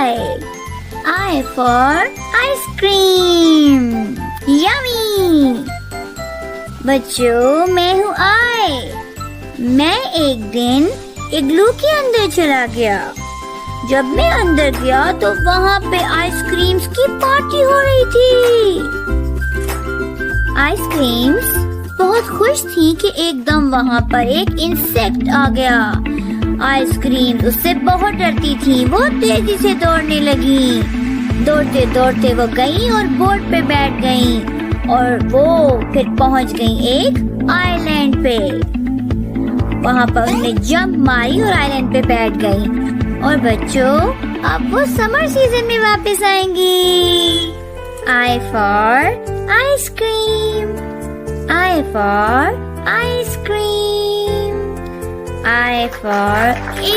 I. I for ice cream. Yummy. बच्चों, मैं हूँ I. मैं एक दिन इग्लू के अंदर चला गया। जब मैं अंदर गया तो वहाँ पे आइसक्रीम्स की पार्टी हो रही थी। आइसक्रीम्स बहुत खुश थी कि एकदम वहाँ पर एक इंसेक्ट आ गया। आइसक्रीम उससे बहुत डरती थी। वो तेजी से दौड़ने लगी। दौड़ते दौड़ते वो गई और बोट पे बैठ गई और वो फिर पहुँच गई एक आइलैंड पे। वहाँ पर उन्हें जंप मारी और आइलैंड पे बैठ गई। और बच्चों, अब वो समर सीजन में वापस आएंगी। I for ice cream. I for ice cream. I for